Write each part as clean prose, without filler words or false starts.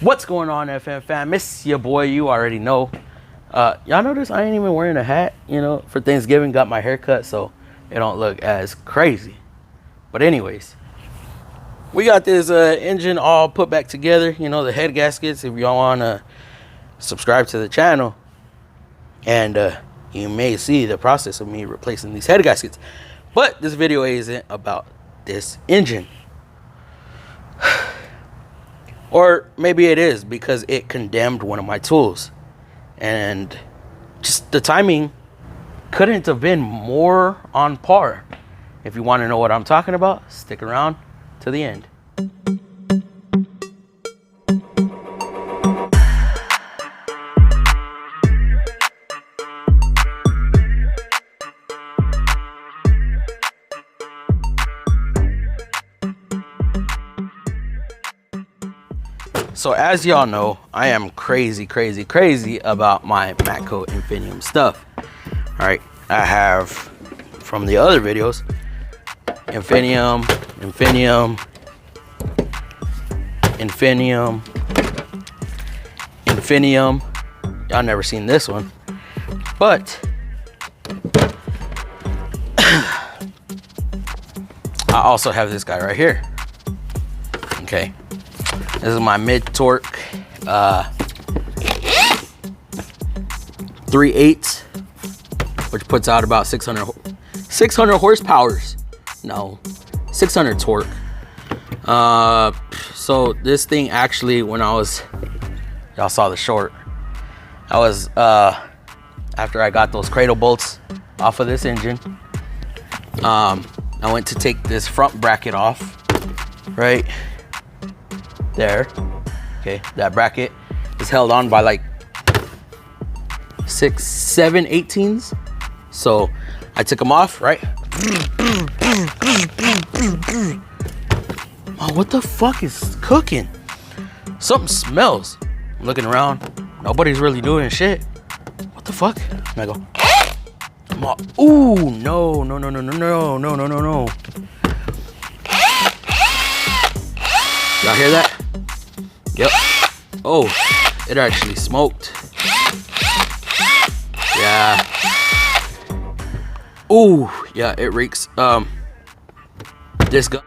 What's going on, FMFAM? It's your boy, you already know. Y'all notice I ain't even wearing a hat, you know, for Thanksgiving. Got my hair cut so it don't look as crazy. But anyways, we got this engine all put back together, you know, the head gaskets. If y'all want to subscribe to the channel, and you may see the process of me replacing these head gaskets. But this video isn't about this engine. Or maybe it is, because it condemned one of my tools. And just the timing couldn't have been more on par. If you want to know what I'm talking about, stick around to the end. So as y'all know, I am crazy about my Matco Infinium stuff. All right, I have from the other videos, Infinium. Y'all never seen this one, but I also have this guy right here. Okay. This is my mid-torque 3/8, which puts out about 600 horsepower. No, 600 torque. So this thing actually, when y'all saw the short, I was after I got those cradle bolts off of this engine, I went to take this front bracket off, right there. Okay, that bracket is held on by like 6, 7, 18s. So I took them off, right? Oh, what the fuck is cooking? Something smells. I'm looking around, nobody's really doing shit. What the fuck? And I go, ooh, no. Y'all hear that? Yep. Oh, it actually smoked. Yeah. Ooh, yeah, it reeks. This gun.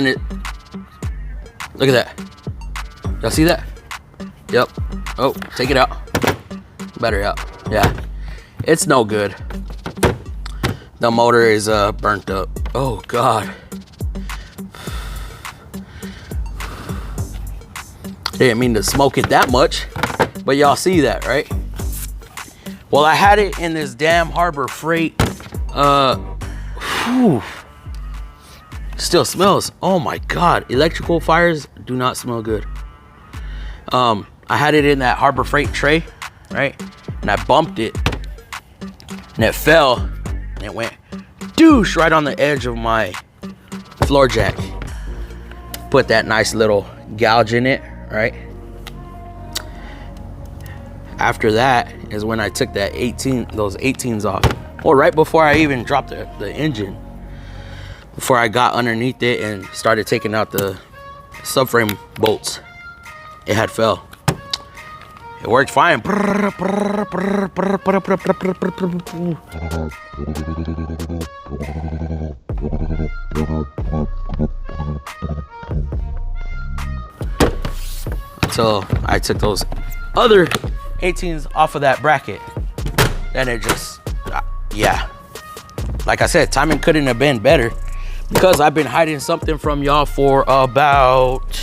It. Look at that. Y'all see that? Yep. Oh, take it out. Battery out. Yeah. It's no good. The motor is burnt up. Oh God. Didn't mean to smoke it that much, but y'all see that, right? Well, I had it in this damn Harbor Freight. Still smells. Oh my God. Electrical fires do not smell good. I had it in that Harbor Freight tray, right? And I bumped it and it fell. It went douche right on the edge of my floor jack. Put that nice little gouge in it, right? After that is when I took those 18s off. Well, right before I even dropped the engine, before I got underneath it and started taking out the subframe bolts, it had fell. It worked fine. Until I took those other 18s off of that bracket. Then it just, yeah. Like I said, timing couldn't have been better, because I've been hiding something from y'all for about,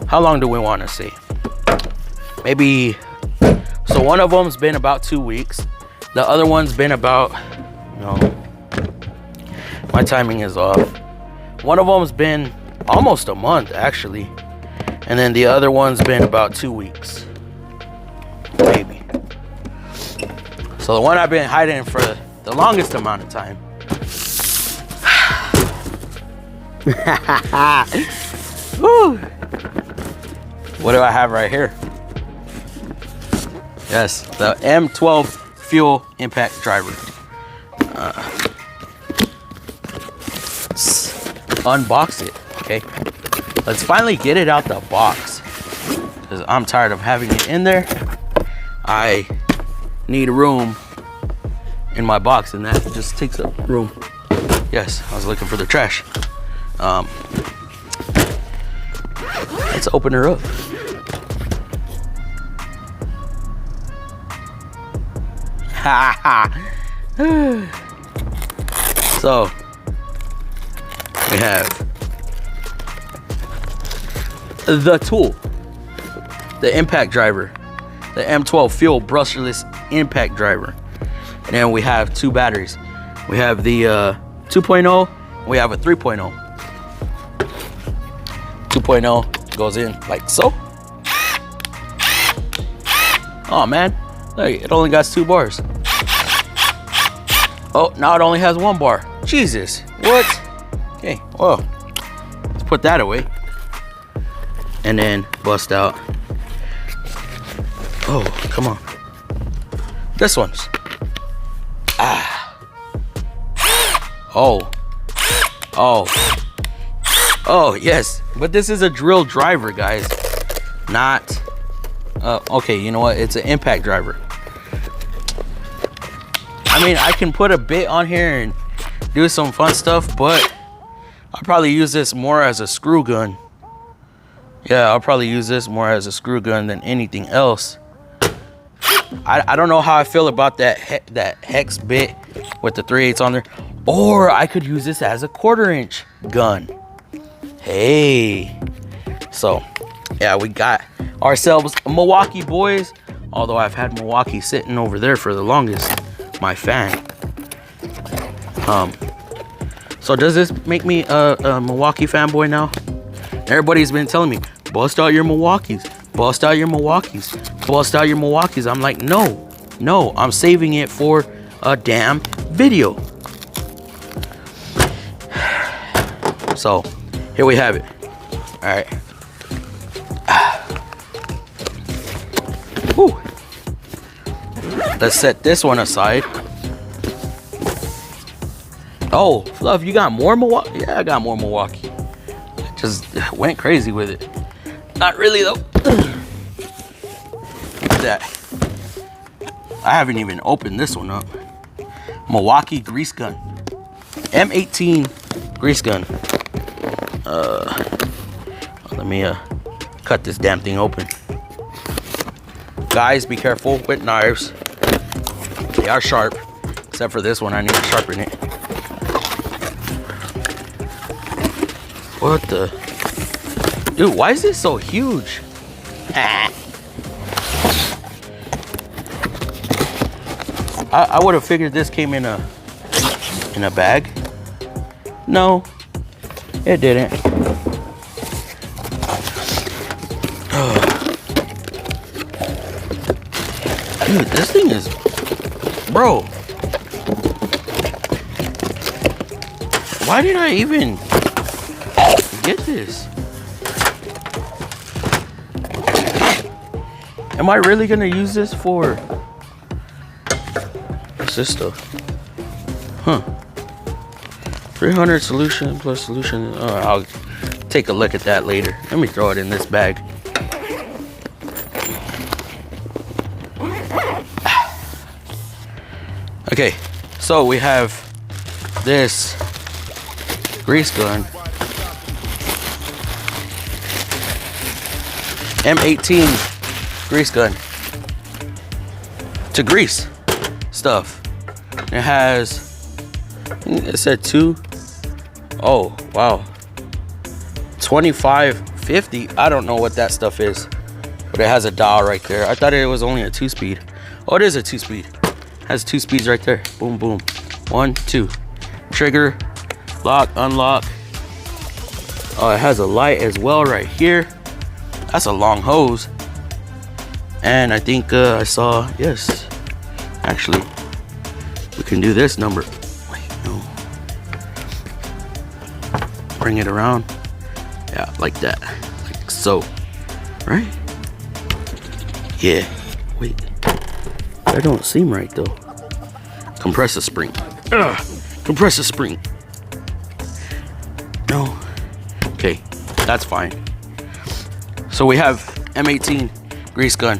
how long do we want to see? Maybe, so one of them's been about 2 weeks. The other one's been about, no, my timing is off. One of them's been almost a month actually. And then the other one's been about 2 weeks, maybe. So the one I've been hiding for the longest amount of time. Woo. What do I have right here? Yes, the M12 fuel impact driver. unbox it. Okay, let's finally get it out the box, because I'm tired of having it in there. I need room in my box, and that just takes up room. Yes, I was looking for the trash. Let's open her up. So we have the tool, the impact driver, the M12 fuel brushless impact driver, and then we have 2 batteries. We have the 2.0, we have a 3.0. 2.0 goes in like so. Oh man, look, it only got 2 bars. Oh, now it only has 1 bar. Jesus, what? Okay, well, let's put that away. And then bust out. Oh, come on. This one's. Ah. Oh. Oh. Oh, yes. But this is a drill driver, guys. Not. Okay, you know what? It's an impact driver. I mean, I can put a bit on here and do some fun stuff, but I'll probably use this more as a screw gun. Yeah, I'll probably use this more as a screw gun than anything else. I don't know how I feel about that hex bit with the 3/8 on there. Or I could use this as a 1/4" gun. Hey. So, yeah, we got ourselves a Milwaukee, boys. Although I've had Milwaukee sitting over there for the longest. My fan. So does this make me a Milwaukee fanboy now? Everybody's been telling me, bust out your Milwaukees, bust out your Milwaukees, bust out your Milwaukees. I'm like, no, I'm saving it for a damn video. So here we have it. All right. Whew. Let's set this one aside. Oh, Fluff, you got more Milwaukee? Yeah, I got more Milwaukee. Just went crazy with it. Not really though. That. I haven't even opened this one up. Milwaukee grease gun. M18 grease gun. Let me cut this damn thing open. Guys, be careful with knives. They are sharp. Except for this one, I need to sharpen it. What the? Dude, why is this so huge? I would have figured this came in a bag. No, it didn't. Dude, this thing is, bro. Why did I even get this? Am I really gonna use this for? What's this stuff? Huh? 300 solution plus solution. Oh, I'll take a look at that later. Let me throw it in this bag. Okay, so we have this grease gun. M18 grease gun to grease stuff. It has, it said 2. Oh, wow. 2550. I don't know what that stuff is, but it has a dial right there. I thought it was only a 2-speed. Oh, it is a 2-speed. Has 2 speeds right there. Boom, boom. 1, 2. Trigger, lock, unlock. Oh, it has a light as well right here. That's a long hose. And I think I saw, yes, actually, we can do this number. Wait, no. Bring it around. Yeah, like that. Like so. Right? Yeah. Wait. That don't seem right though. Compressor spring. Compressor spring. No. That's fine. So we have M18 grease gun.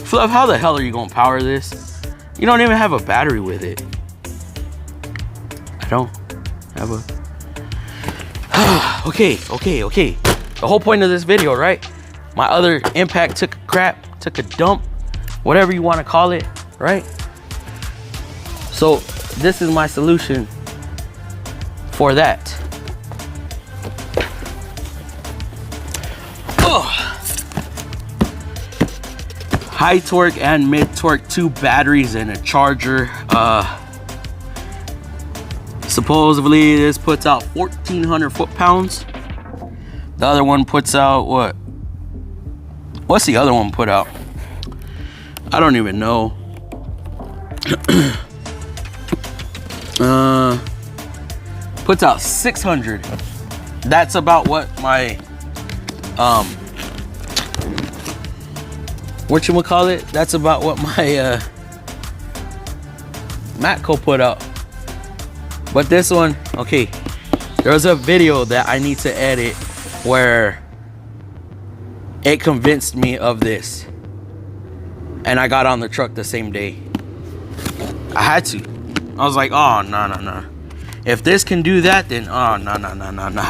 Fluff, how the hell are you gonna power this? You don't even have a battery with it. I don't have a... Okay. The whole point of this video, right? My other impact took a crap, took a dump, whatever you want to call it, right? So this is my solution for that. High torque and mid torque, 2 batteries and a charger. Supposedly this puts out 1,400 foot-pounds. The other one puts out what? What's the other one put out? I don't even know. Puts out 600. That's about what my whatchamacallit? That's about what my Matco put out. But this one, okay, there was a video that I need to edit where it convinced me of this, and I got on the truck the same day. I had to. I was like, oh, no. If this can do that, then oh, no.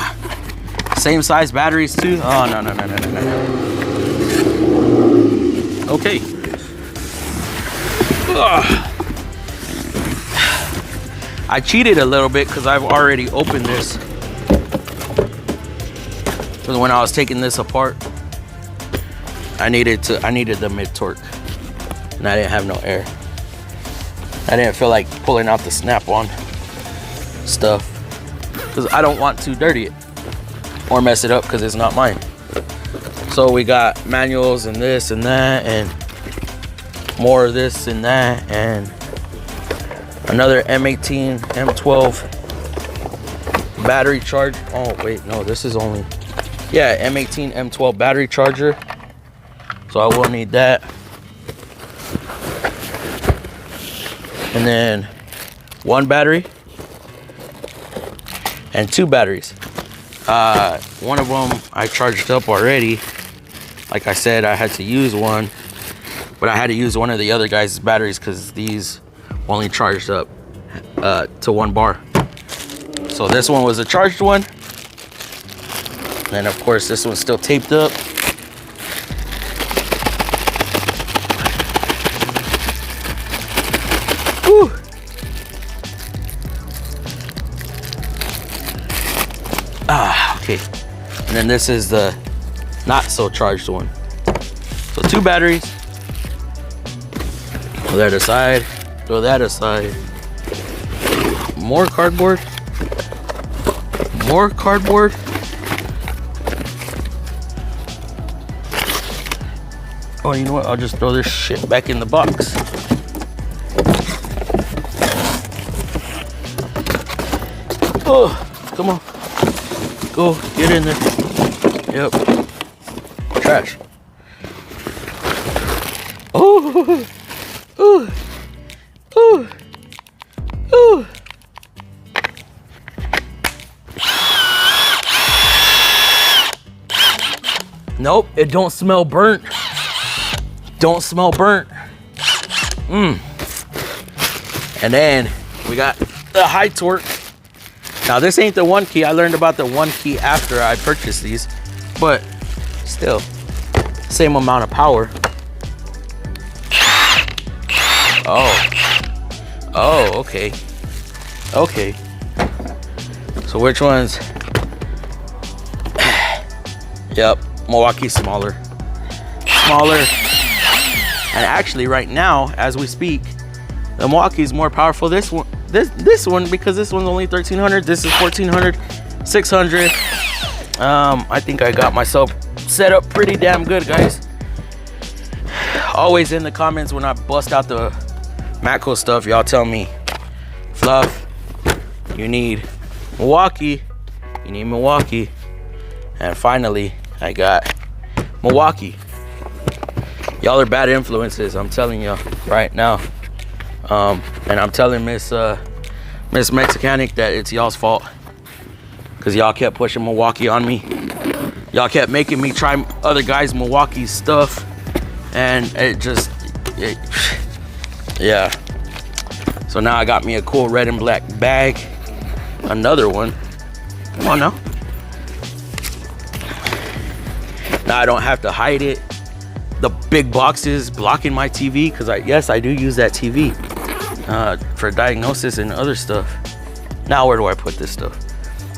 Same size batteries too. Oh, no. Okay. Ugh. I cheated a little bit because I've already opened this. Because when I was taking this apart, I needed the mid torque, and I didn't have no air. I didn't feel like pulling out the snap-on stuff because I don't want to dirty it or mess it up because it's not mine. So we got manuals and this and that and more of this and that and another M18 M12 battery charge. Oh wait, no, this is only, yeah, M18 M12 battery charger. So I will need that. And then 1 battery and 2 batteries. One of them I charged up already. Like I said, I had to use one, but I had to use one of the other guys' batteries because these only charged up to 1 bar. So this one was a charged one. And of course this one's still taped up. Whew. Okay. And then this is the not so charged one. So 2 batteries. Throw that aside. Throw that aside. More cardboard. More cardboard. Oh, you know what? I'll just throw this shit back in the box. Oh, come on. Go, get in there. Yep. Trash. Oh. Ooh. Ooh. Ooh. Nope, it don't smell burnt. Don't smell burnt. And then we got the high torque. Now this ain't the 1 key. I learned about the 1 key after I purchased these, but still, same amount of power. Oh, okay. Okay. So which ones? Yep, Milwaukee smaller. And actually right now, as we speak, the Milwaukee is more powerful. This one because this one's only 1,300. This is 1,400, 600. I think I got myself set up pretty damn good, guys. Always in the comments when I bust out the Matco stuff, y'all tell me, Fluff, you need Milwaukee. You need Milwaukee. And finally, I got Milwaukee. Y'all are bad influences, I'm telling y'all right now. And I'm telling Miss Mexicanic that it's y'all's fault because y'all kept pushing Milwaukee on me. Y'all kept making me try other guys' Milwaukee stuff, and yeah. So now I got me a cool red and black bag, another one. Come on now. Now I don't have to hide it. The big boxes blocking my TV, because yes, I do use that TV for diagnosis and other stuff. Now where do I put this stuff?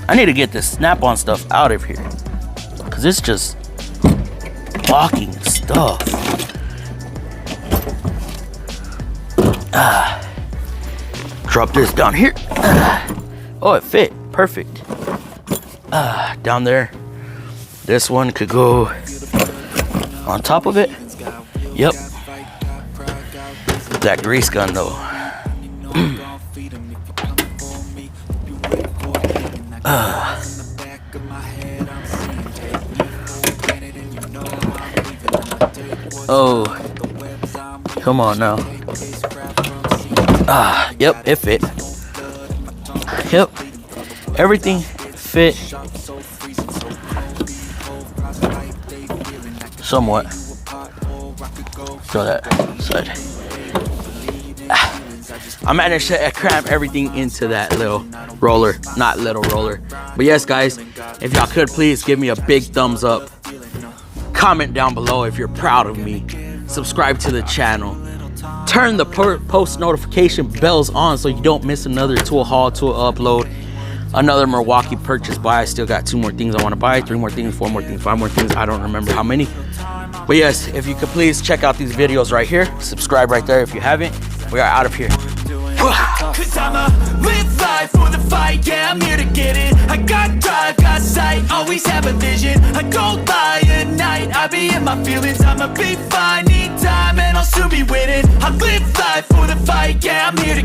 I need to get this snap-on stuff out of here, because it's just blocking stuff. Drop this down here. Oh, it fit perfect. Down there. This one could go on top of it. Yep. That grease gun though. Oh, come on now. Yep, it fit. Yep, everything fit somewhat. Throw that side. I managed to cram everything into that little roller, not little roller. But yes, guys, if y'all could please give me a big thumbs up. Comment down below if you're proud of me. Subscribe to the channel. Turn the post notification bells on so you don't miss another tool haul, tool upload, another Milwaukee purchase buy. I still got 2 more things I want to buy, 3 more things, 4 more things, 5 more things. I don't remember how many. But yes, if you could please check out these videos right here. Subscribe right there if you haven't. We are out of here. Cause I'ma live life for the fight, yeah, I'm here to get it. I got drive, got sight, always have a vision. I don't lie at night, I be in my feelings. I'ma be fine, need time, and I'll soon be winning. I live life for the fight, yeah, I'm here to